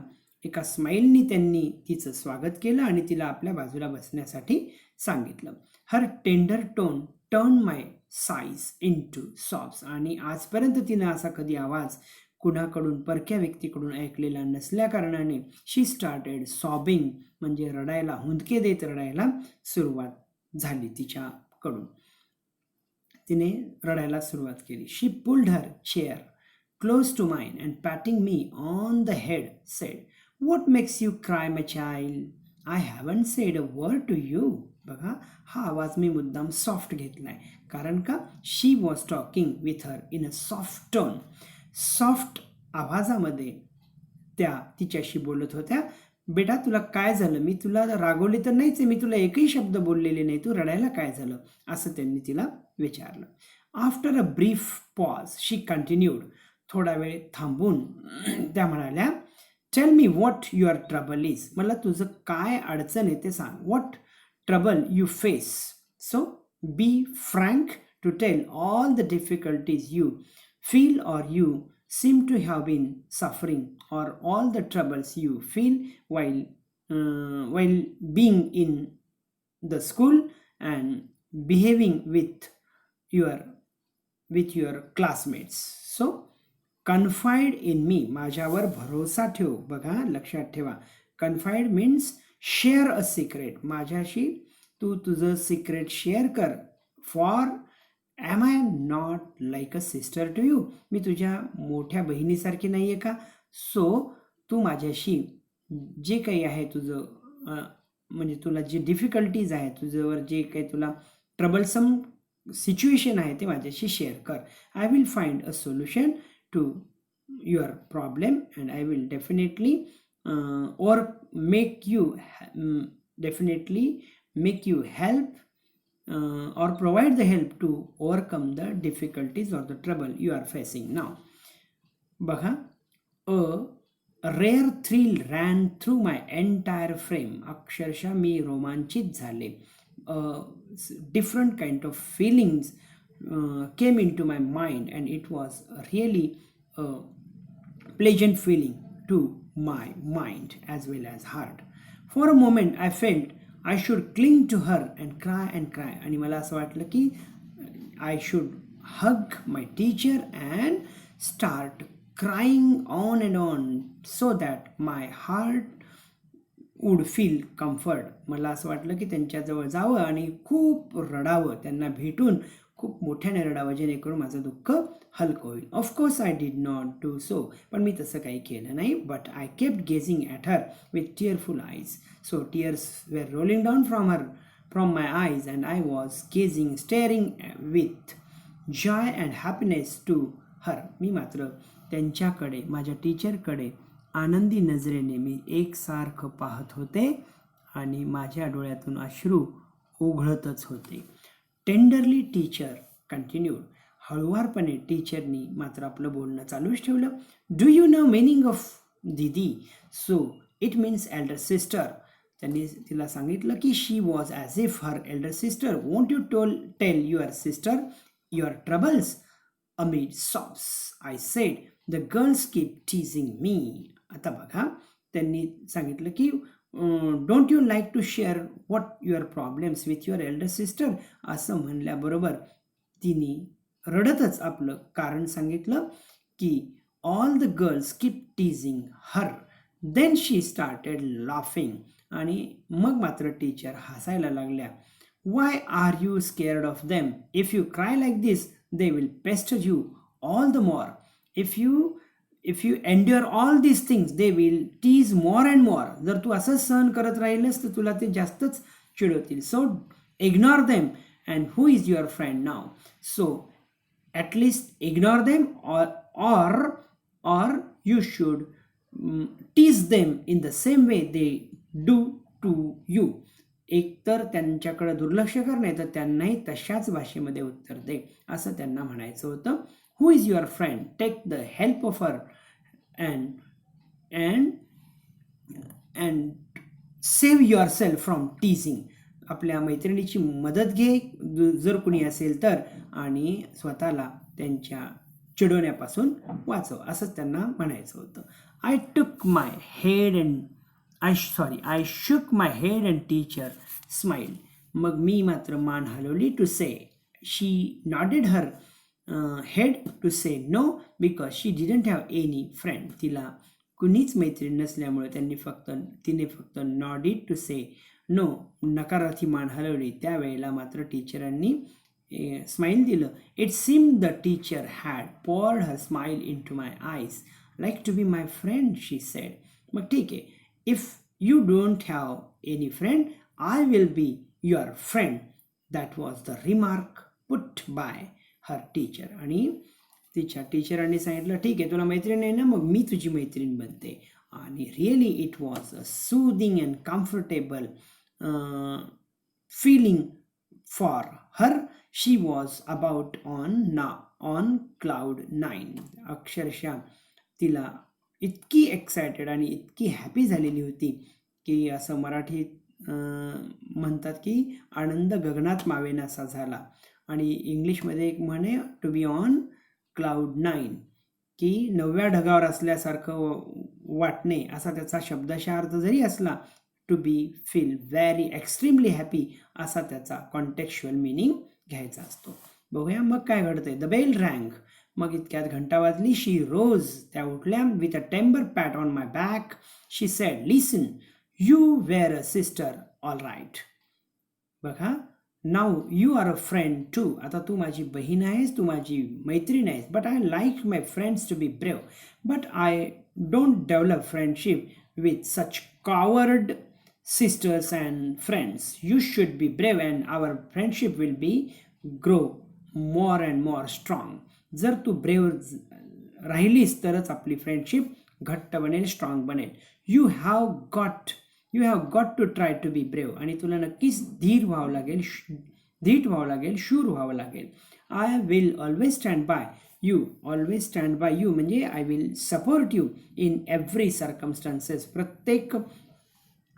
एका स्माईलनी त्यांनी तिचं स्वागत केलं आणि तिला आपल्या बाजूला बसण्यासाठी सांगितलं. Her tender tone turn my sighs into sobs. आणि आजपर्यंत तिनं असा कधी आवाज कुणाकडून परक्या व्यक्तीकडून ऐकलेला नसल्या कारणाने शी स्टार्टेड सॉबिंग म्हणजे रडायला, हुंदके देत रडायला सुरुवात झाली तिच्याकडून. तिने रडायला सुरुवात केली. She pulled her chair close to mine and patting me on the head said, what makes you cry my child? I haven't said a word to you. बघा हा आवाज मी मुद्दाम सॉफ्ट घेतलाय कारण का she was talking with her in a soft tone. Soft आवाजामध्ये त्या तिच्याशी बोलत होत्या. बेटा तुला काय झालं? मी तुला रागवली तर नाहीच आहे, मी तुला एकही शब्द बोललेले नाही, तू रडायला काय झालं असं त्यांनी तिला विचारलं. After a brief pause she continued. थोडा वेळ थांबून त्या म्हणाल्या, tell me what your trouble is. मला तुझं काय अडचण आहे ते सांग. What trouble you face. So be frank to tell all the difficulties you feel or you seem to have been suffering, or all the troubles you feel while being in the school and behaving with your classmates. So confide in me. माझ्यावर भरोसा ठेव. बघा लक्षात ठेवा, confide means share a secret, माझ्याशी तू तुझं secret share कर. For am I not like a sister to you, मी तुझ्या मोठ्या बहिणीसारखी नाही आहे का? सो तू माझ्याशी जे काही आहे तुझं म्हणजे तुला जे डिफिकल्टीज आहे, तुझ्यावर जे काही तुला ट्रबलसम सिच्युएशन आहे ते माझ्याशी शेअर कर. I will find a solution to your problem and I will definitely or make you definitely make you help or provide the help to overcome the difficulties or the trouble you are facing now. बघा, a rare thrill ran through my entire frame. अक्षरशः मी रोमांचित झाले. Different kind of feelings came into my mind and it was really a pleasant feeling to my mind as well as heart. For a moment I felt I should cling to her and cry and cry. आणि मला असं वाटलं की I should hug my teacher and start crying on so that my heart would feel comfort. मला असं वाटलं की त्यांच्याजवळ जावं आणि खूप रडावं, त्यांना भेटून खूप मोठ्याने रडावं, जेणेकरून माझं दुःख हलकं होईल. Of course I did not do so, पण मी तसं काही केलं नाही. But I kept gazing at her with tearful eyes. So tears were rolling down from my eyes and I was gazing staring with joy and happiness to her. मी मात्र त्यांच्याकडे, माझ्या टीचरकडे आनंदी नजरेने मी एकसारखं पाहत होते आणि माझ्या डोळ्यातून अश्रू ओघळतच होते. Tenderly teacher continued. हळुवारपणे टीचरनी मात्र आपलं बोलणं चालूच ठेवलं. Do you know meaning of didi? So it means elder sister. त्यांनी तिला सांगितलं की she was as if her elder sister. Won't you tell your sister your troubles? Amid sobs I said the girls keep teasing me. आता बघा, त्यांनी सांगितलं की don't you like to share what your problems with your elder sister? असं म्हणल्याबरोबर तिने रडतच आपलं कारण सांगितलं की all the girls keep teasing her. Then she started laughing. आणि मग मात्र टीचर हसायला लागल्या. Why are you scared of them? If you cry like this they will pester you all the more. If you endure all these things, they will tease more and more. जर तू असंच सहन करत राहिलेस तर तुला ते जास्तच चिडवतील. So ignore them. And who is your friend now? So at least ignore them or you should tease them in the same way they do to you. एक तर त्यांच्याकडे दुर्लक्ष कर, नाही तर त्यांनाही तशाच भाषेमध्ये उत्तर दे, असं त्यांना म्हणायचं होतं. Who is your friend? Take the help of her and save yourself from teasing. आपल्या मैत्रिणीची मदत घे जर कुणी असेल तर, आणि स्वतःला त्यांच्या चिडवण्यापासून वाचव, असंच त्यांना म्हणायचं होतं. I shook my head and teacher smiled. मग मी मात्र मान हलवली to say. She nodded her head to say no because she didn't have any friend. तिला कुणीच मैत्रीण नसल्यामुळे तिने फक्त nodded to say no, नकारार्थी मान हलवली. त्यावेळेला मात्र टीचरांनी स्माईल दिलं. It seemed the teacher had poured her smile into my eyes. Like to be my friend, she said. मग ठीक आहे, if you don't have any friend, I will be your friend. That was the remark put by her teacher. आणि तिच्या टीचरांनी सांगितलं, ठीक आहे, तुला मैत्रीण आहे ना, मग मी तुझी मैत्रीण बनते. आणि really it was a soothing and comfortable feeling for her. She was about on cloud 9. अक्षरशः तिला इतकी एक्सायटेड आणि इतकी हॅपी झालेली होती की असं मराठीत म्हणतात की आनंद गगनात मावेनासा झाला. आणि इंग्लिशमध्ये एक म्हणे टू बी ऑन क्लाउड 9, की 9व्या ढगावर असल्यासारखं वाटणे, असा त्याचा शब्दशः अर्थ जरी असला, to be feel very extremely happy, असा त्याचा कॉन्टेक्च्युअल मिनिंग घ्यायचा असतो. बघूया मग काय घडतंय. The bell rang. मग इतक्यात घंटा वाजली. She rose. त्या उठल्या. With a tender pat on my back she said listen. You were a sister, all right. बघा, now you are a friend too. आता तू माझी बहीण आहेस, तू माझी मैत्रीण आहेस. But I like my friends to be brave. But I don't develop friendship with such coward sisters and friends. You should be brave and our friendship will be grow more and more strong. जर तू brave राहिलीस तरच आपली friendship घट्ट बनेल, strong बनेल. You have got to try to be brave. आणि तुला नक्कीच धीर व्हावं लागेल, धीट व्हावं लागेल, शूर व्हावं लागेल. I will always stand by you. Always stand by you म्हणजे I will support you in every circumstances. प्रत्येक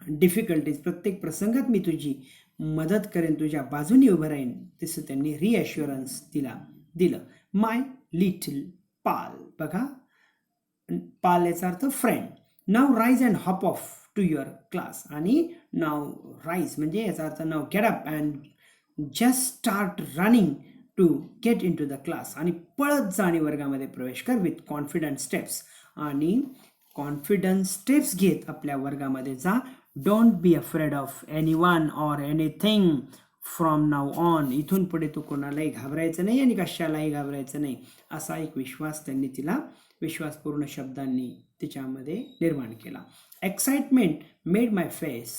डिफिकल्टीज, प्रत्येक प्रसंगात मी तुझी मदत करेन, तुझ्या बाजूने उभं राहीन. तसं त्यांनी रिअश्युरन्स तिला दिलं. My little pal. बघा, पाल याचा अर्थ friend. Now rise and hop off to your class. आणि नाव राईज म्हणजे याचा अर्थ now get up and just start running to get into the class. आणि पळत जा आणि वर्गामध्ये प्रवेश कर विथ कॉन्फिडंट स्टेप्स. आणि कॉन्फिडन्स स्टेप्स घेत आपल्या वर्गामध्ये जा. Don't be afraid of any one or anything from now on. इथून पुढे तू कोणालाही घाबरायचं नाही आणि कशालाही घाबरायचं नाही, असा एक विश्वास त्यांनी तिला विश्वासपूर्ण शब्दांनी तिच्यामध्ये निर्माण केला. Excitement made my face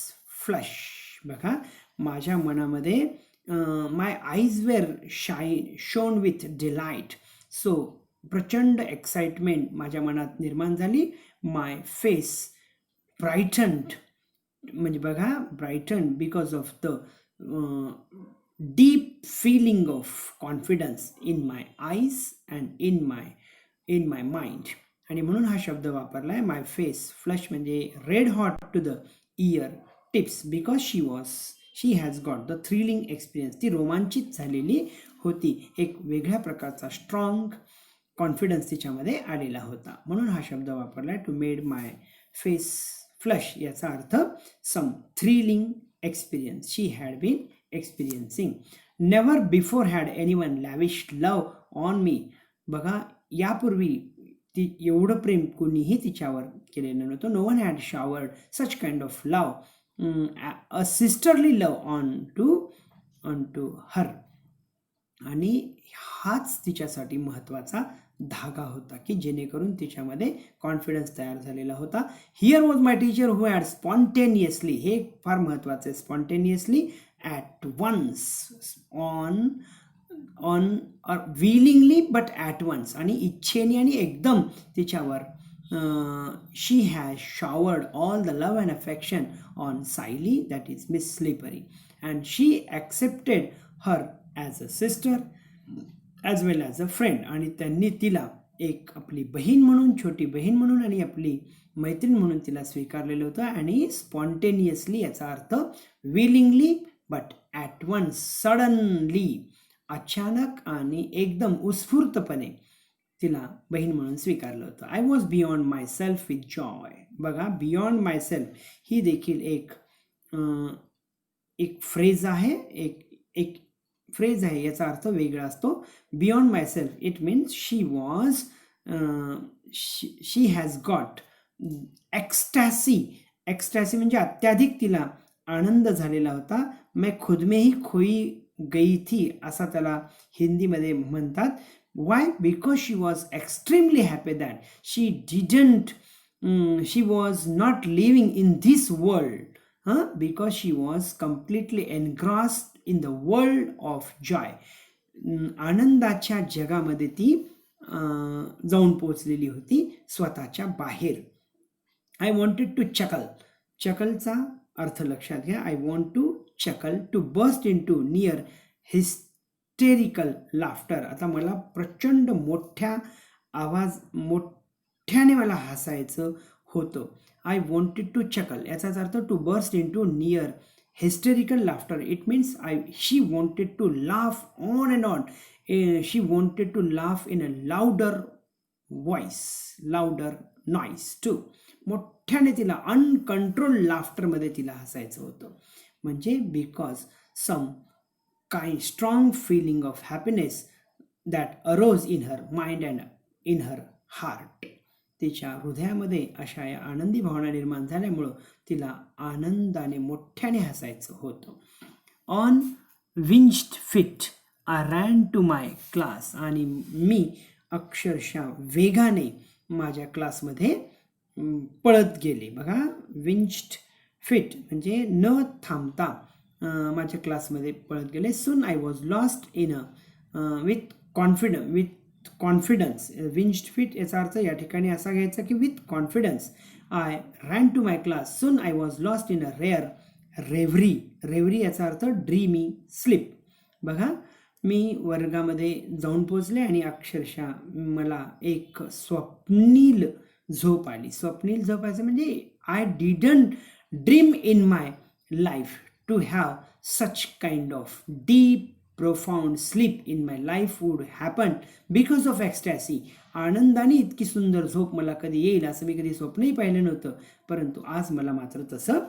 flush. बघा, माझ्या मनामध्ये my eyes were shone with delight. So प्रचंड एक्साइटमेंट माझ्या मनात निर्माण झाली. माय फेस ब्राईटन्ड म्हणजे बघा, brighten because of the deep feeling of confidence in my eyes and in my mind. आणि म्हणून हा शब्द वापरला आहे. माय फेस फ्लश म्हणजे red hot to the ear tips because she has got the thrilling experience. ती रोमांचित झालेली होती. एक वेगळ्या प्रकारचा स्ट्रॉंग कॉन्फिडन्स तिच्यामध्ये आलेला होता. म्हणून हा शब्द वापरला आहे. To made my face flush याचा अर्थ some thrilling experience she had been experiencing. Never before had anyone lavished love on me. बघा, यापूर्वी ती एवढं प्रेम कोणीही तिच्यावर केलेलं नव्हतं. No one had showered such kind of love, a sisterly love on to her. आणि हाच तिच्यासाठी महत्त्वाचा धागा होता की जेणेकरून तिच्यामध्ये कॉन्फिडन्स तयार झालेला होता. Here was my teacher who had spontaneously. हे फार महत्त्वाचं आहे. Spontaneously, at once, on or willingly but at once. आणि इच्छेने आणि एकदम तिच्यावर she has showered all the love and affection on Sayali, that is Miss Slippery, and she accepted her as a sister as well as a friend. आणि त्यांनी तिला एक आपली बहीण म्हणून, छोटी बहीण म्हणून आणि आपली मैत्रीण म्हणून तिला स्वीकारलेलं होतं. आणि स्पॉन्टेनियसली याचा अर्थ willingly but at once, suddenly, अचानक आणि एकदम उत्स्फूर्तपणे तिला बहीण म्हणून स्वीकारलं होतं. I was beyond myself with joy. बघा, बियॉन्ड माय सेल्फ ही देखील एक फ्रेज आहे. एक फ्रेज आहे, याचा अर्थ वेगळा असतो. Beyond myself it means she has got ecstasy. Ecstasy म्हणजे अत्याधिक तिला आनंद झालेला होता. मैं खुद में ही खोई गई थी असा त्याला हिंदीमध्ये म्हणतात. Why? Because she was extremely happy that she was not living in this world. Because she was completely engrossed in the world of joy. आनंदाच्या जगामध्ये ती जाऊन पोचलेली होती स्वतःच्या बाहेर. I wanted to chuckle. चकलचा अर्थ लक्षात घ्या. I want to chuckle, to burst into near hysterical laughter. आता मला प्रचंड मोठ्याने मला हसायचं होतं. आय वॉन्टेड टू चकल याचाच अर्थ to burst into near hysterical laughter. It means she wanted to laugh on and on. She wanted to laugh in a louder voice, louder noise too. मोठ्याने तिला uncontrol लाफ्टरमध्ये तिला हसायचं होतं. म्हणजे because some kind strong feeling of happiness that arose in her mind and in her heart. तिच्या हृदयामध्ये अशा या आनंदी भावना निर्माण झाल्यामुळं तिला आनंदाने मोठ्याने हसायचं होतं. On winged feet I ran to my class. आणि मी अक्षरशः वेगाने माझ्या क्लासमध्ये पळत गेले. बघा, विंच्ड फीट म्हणजे न थांबता माझ्या क्लासमध्ये पळत गेले. Soon I was lost in with confidence. Winged feet याचा अर्थ या ठिकाणी असा घ्यायचा की with confidence I ran to my class. Soon I was lost in a reverie. Reverie याचा अर्थ ड्रीमी स्लीप. बघा, मी वर्गामध्ये जाऊन पोचले आणि अक्षरशः मला एक स्वप्नील झोप आली. स्वप्नील झोपायचं म्हणजे I didn't dream in my life to have such kind of deep profound sleep in my life would happen because of ecstasy. आनंदाने इतकी सुंदर झोप मला कधी येईल असं मी कधी स्वप्नही पाहिलं नव्हतं. परंतु आज मला मात्र तसं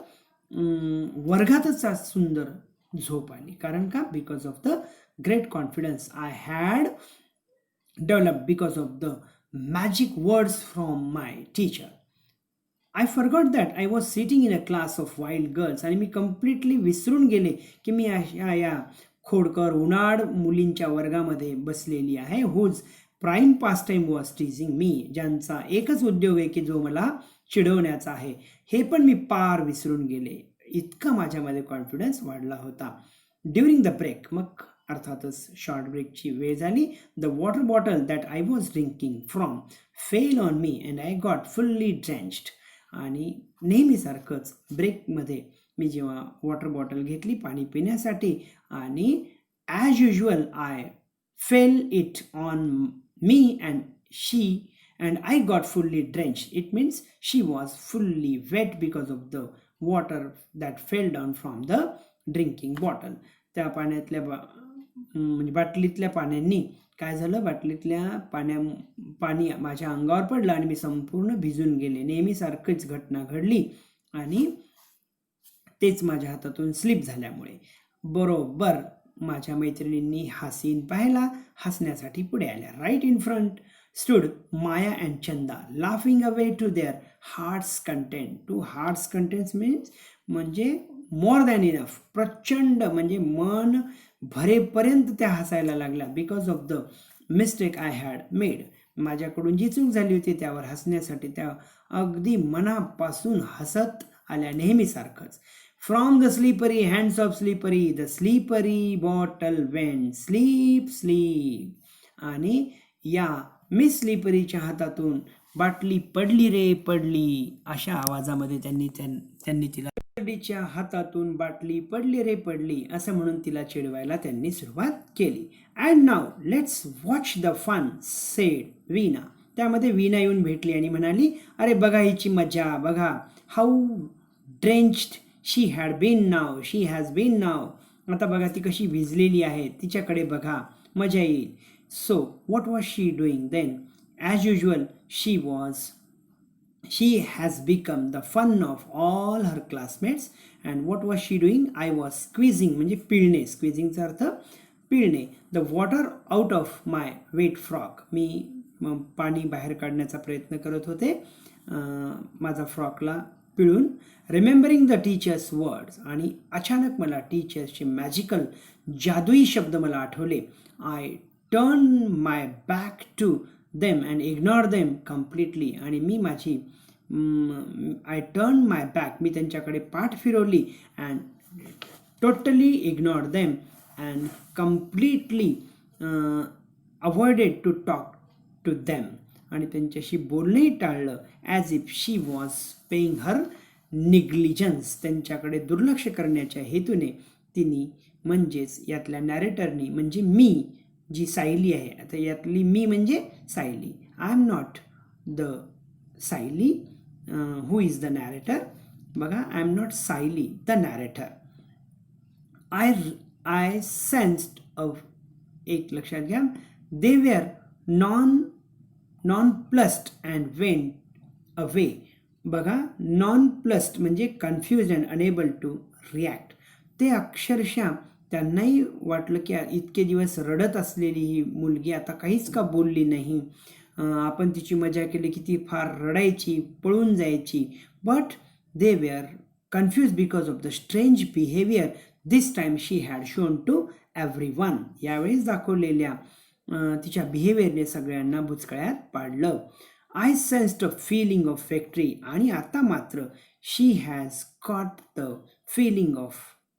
वर्गातच आज सुंदर झोप आली. कारण का? Because of the great confidence I had developed because of the magic words from my teacher. I forgot that I was sitting in a class of wild girls. आणि मी कम्प्लिटली विसरून गेले की मी या खोडकर उन्हाळ मुलींच्या वर्गामध्ये बसलेली आहे. Whose prime pastime was teasing me. ज्यांचा एकच उद्योग आहे की जो मला चिडवण्याचा आहे, हे पण मी पार विसरून गेले. इतका माझ्यामध्ये कॉन्फिडन्स वाढला होता. ड्युरिंग द ब्रेक, मग अर्थातच शॉर्ट ब्रेकची वेळ झाली. The water bottle that I was drinking from fell on me and I got fully drenched. आणि नेहमीसारखंच ब्रेकमध्ये मी जेव्हा वॉटर बॉटल घेतली पाणी पिण्यासाठी आणि as usual I fell it on me and I got fully drenched. It means she was fully wet because of the water that fell down from the drinking bottle. त्या पाण्यातल्या म्हणजे बाटलीतल्या पाण्याने काय झालं, बाटलीतल्या पाणी माझ्या अंगावर पडलं आणि मी संपूर्ण भिजून गेले. नेहमीसारखीच घटना घडली आणि तेच माझ्या हातातून स्लिप झाल्यामुळे. बरोबर माझ्या मैत्रिणींनी हा सीन पाहिला, हसण्यासाठी पुढे आल्या. Right in front stood Maya and Chanda laughing away to their hearts content. To hearts contents means म्हणजे मोर दॅन इनफ. प्रचंड म्हणजे मन भरेपर्यंत त्या हसायला लागल्या. Because of the mistake I had made. माझ्याकडून जी चूक झाली होती त्यावर हसण्यासाठी त्या अगदी मनापासून हसत आल्या नेहमीसारखंच. From the slippery hands of slippery the slippery bottle went slip slip. आणि या मिस स्लीपरीच्या हातातून बाटली पडली रे पडली, अशा आवाजामध्ये त्यांनी तिला च्या हातातून बाटली पडली रे पडली असं म्हणून तिला चिडवायला त्यांनी सुरुवात केली. And now let's watch the fun said Veena. त्यामध्ये वीना येऊन भेटली आणि म्हणाली, अरे बघा हिची मजा, बघा how drenched she had been now, she has been now. आता बघा ती कशी भिजलेली आहे, तिच्याकडे बघा, मजा येईल. So what was she doing then? As usual she has become the fun of all her classmates. And what was she doing? I was squeezing म्हणजे पिळणे, स्क्वीजिंगचा अर्थ पिळणे. the water out of my wet frock. मी पाणी बाहेर काढण्याचा प्रयत्न करत होते माझा फ्रॉकला पिळून. Remembering the teachers words. आणि अचानक मला टीचर्सचे मॅजिकल जादुई शब्द मला आठवले. I turn my back to them and ignore them completely. आणि मी माझी आय टर्न माय बॅक, मी त्यांच्याकडे पाठ फिरवली and totally ignored them and completely avoided to talk to them. आणि त्यांच्याशी बोलणंही टाळलं. As if she was paying her negligence. त्यांच्याकडे दुर्लक्ष करण्याच्या हेतूने तिने, म्हणजेच यातल्या नॅरेटरनी म्हणजे मी जी सायली आहे, आता यातली मी म्हणजे Sayali. I am not the Sayali who is the narrator. बघा, I am not Sayali the narrator. I sensed एक लक्षात घ्या, they were nonplussed and went away. बघा, नॉन प्लस्ड म्हणजे confuse and unable to react. ते अक्षरशः त्यांनाही वाटलं की इतके दिवस रडत असलेली ही मुलगी आता काहीच का बोलली नाही, आपण तिची मजा केली की ती फार रडायची, पळून जायची. But they were confuse because of the strange behaviour this time she had shown to everyone. यावेळेस दाखवलेल्या तिच्या बिहेवियरने सगळ्यांना बुचकळ्यात पाडलं. I sensed a feeling of victory. आणि आता मात्र she has got the feeling of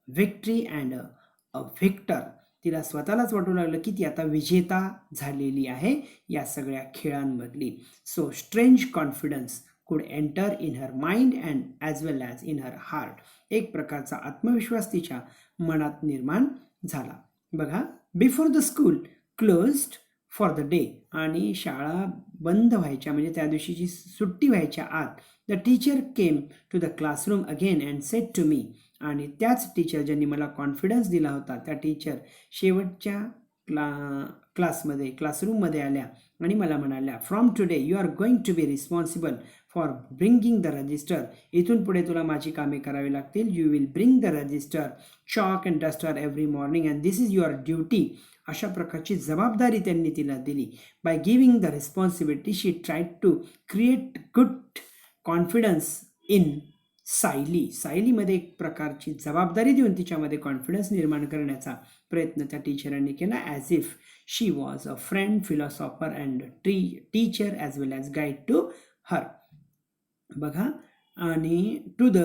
victory and a victor. तिला स्वतःलाच वाटू लागलं की ती आता विजेता झालेली आहे या सगळ्या खेळांमधली. सो स्ट्रेंज कॉन्फिडन्स कुड enter in her mind and as well as in her heart. एक प्रकारचा आत्मविश्वास तिच्या मनात निर्माण झाला. बघा, before the school closed for the day. आणि शाळा बंद व्हायच्या म्हणजे त्या दिवशीची सुट्टी व्हायच्या आत the teacher came to the classroom again and said to me. आणि त्याच टीचर ज्यांनी मला कॉन्फिडन्स दिला होता त्या टीचर शेवटच्या क्लासरूममध्ये आल्या आणि मला म्हणाल्या, from today you are going to be responsible for bringing the register. इथून पुढे तुला माझी कामे करावी लागतील. You will bring the register, chalk and duster every morning and this is your duty. अशा प्रकारची जबाबदारी त्यांनी तिला दिली. By giving the responsibility she tried to create good confidence in Sayali. सायलीमध्ये एक प्रकारची जबाबदारी देऊन तिच्यामध्ये कॉन्फिडन्स निर्माण करण्याचा प्रयत्न त्या टीचरांनी केला. As if she was a friend, philosopher and teacher as well as guide to her. बघा, आणि टू द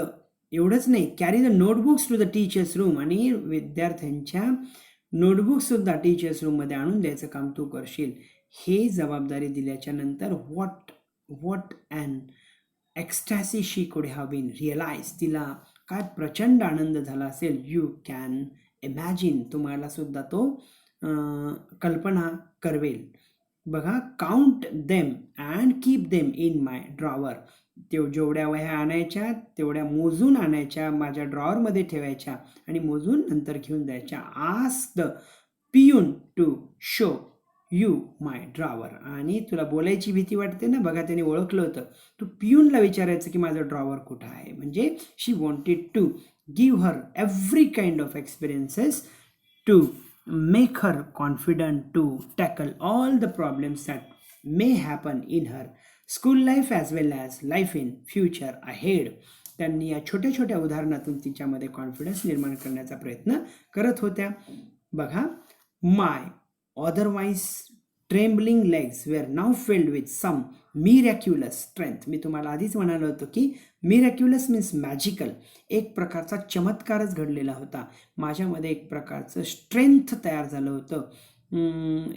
एवढंच नाही, carry the notebooks to the teachers room. आणि विद्यार्थ्यांच्या नोटबुकसुद्धा टीचर्स रूममध्ये आणून द्यायचं काम तू करशील. हे जबाबदारी दिल्याच्या नंतर व्हॉट अँड एक्स्टॅसी शी कुड हॅव बीन रिअलाइज. तिला काय प्रचंड आनंद झाला असेल. You can imagine. तुम्हाला सुद्धा तो कल्पना करवेल. बघा, count them and keep them in my drawer. जेवढ्या वह्या आणायच्या तेवढ्या मोजून आणायच्या, माझ्या ड्रॉवरमध्ये ठेवायच्या आणि मोजून नंतर घेऊन द्यायच्या. Ask the peon to show you my drawer. आणि तुला बोलायची भीती वाटते ना, बघा त्याने ओळखलं होतं. तू पियूनला विचारायचं की माझं ड्रॉवर कुठं आहे. म्हणजे she wanted to give her every kind of experiences to make her confident to tackle all the problems that may happen in her school life as well as life in future ahead. त्यांनी या छोट्या छोट्या उदाहरणातून तिच्यामध्ये confidence निर्माण करण्याचा प्रयत्न करत होत्या. बघा, माय otherwise trembling legs were now filled with some miraculous strength. मी तुम्हाला आधीच म्हणालो होतो की मिरॅक्युलस मीन्स मॅजिकल. एक प्रकारचा चमत्कारच घडलेला होता. माझ्यामध्ये एक प्रकारचं स्ट्रेंथ तयार झालं होतं.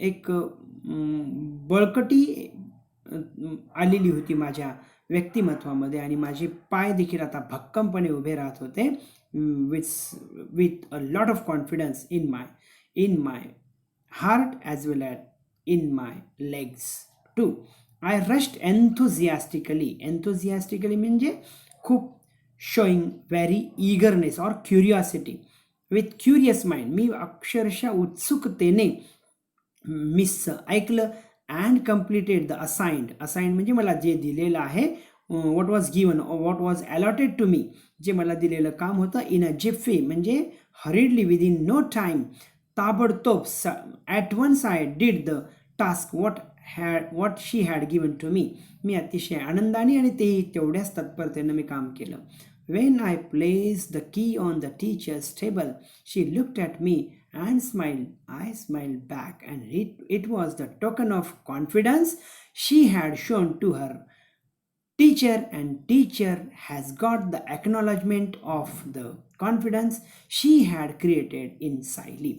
एक बळकटी आलेली होती माझ्या व्यक्तिमत्वामध्ये आणि माझे पाय देखील आता भक्कमपणे उभे राहत होते. With a lot of confidence in my heart as well as in my legs too. I rushed enthusiastically. Enthusiastically म्हणजे खूप showing very eagerness or curiosity. With curious mind. मी अक्षरशः उत्सुकतेने ऐकलं and completed the assigned. Assigned म्हणजे मला जे दिलेलं आहे, what was given or what was allotted to me. जे मला दिलेलं काम होतं in a jiffy म्हणजे hurriedly within no time. ताबडतोब at once I did the task what she had given to me. मी अतिशय आनंदाने आणि तेही तेवढ्याच तत्परतेनं मी काम केलं. When I placed the key on the teacher's table, she looked at me and smiled. I smiled back and it was the token of confidence she had shown to her teacher, and teacher has got the acknowledgement of the confidence she had created in Saili.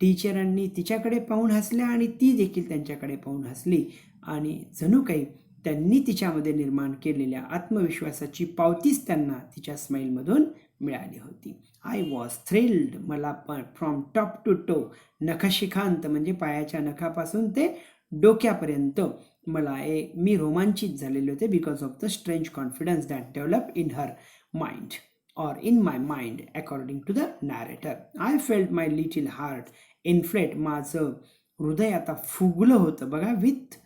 टीचरांनी तिच्याकडे पाहून हसल्या आणि ती देखील त्यांच्याकडे पाहून हसली आणि जणू काही त्यांनी तिच्यामध्ये निर्माण केलेल्या आत्मविश्वासाची पावतीच त्यांना तिच्या स्माईलमधून मिळाली होती. I was thrilled. मला पण फ्रॉम टॉप टू टो, नखशिखांत म्हणजे पायाच्या नखापासून ते डोक्यापर्यंत मी रोमांचित झालेले होते. Because of the strange confidence that develop in her mind or in my mind according to the narrator. I felt my little heart inflate. माझं हृदय आता फुगलं होतं. बघा, विथ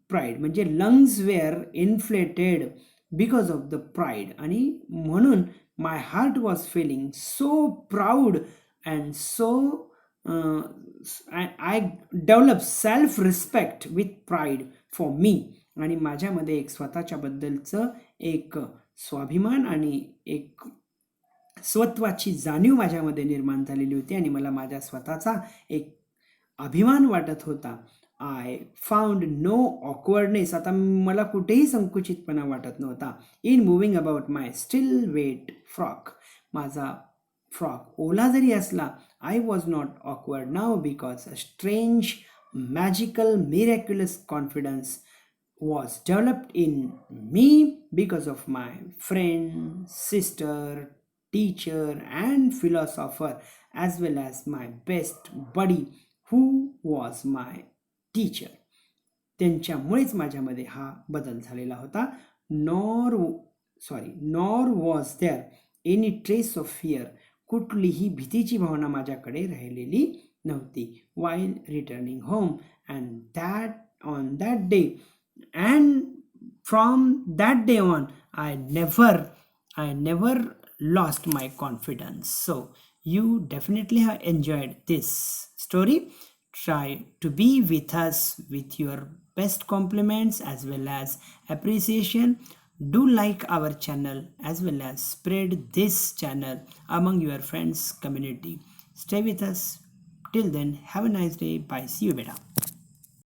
प्राईड म्हणजे lungs were inflated because of the pride. आणि म्हणून my heart was filling so proud and so I develop self respect with pride for me. आणि माझ्यामध्ये एक स्वतःच्याबद्दलचं एक स्वाभिमान आणि एक स्वत्वाची जाणीव माझ्यामध्ये निर्माण झालेली होती आणि मला माझ्या स्वतःचा एक अभिमान वाटत होता. I found no awkwardness. आता मला कुठेही संकुचितपणा वाटत नव्हता. In moving about my still wet frock. माझा फ्रॉक ओला जरी असला, I was not awkward now because a strange magical miraculous confidence was developed in me because of my friend, sister, teacher, and philosopher, as well as my best buddy who was my teacher. त्यांच्यामुळेच माझ्यामध्ये हा बदल झालेला होता. Nor was there any trace of fear. कुठलीही भीतीची भावना माझ्याकडे राहिलेली नव्हती. While returning home and that on that day and from that day on I never lost my confidence. So you definitely have enjoyed this story. Try to be with us with your best compliments as well as appreciation. Do like our channel as well as spread this channel among your friends community. Stay with us till then. Have a nice day. Bye. See you beta.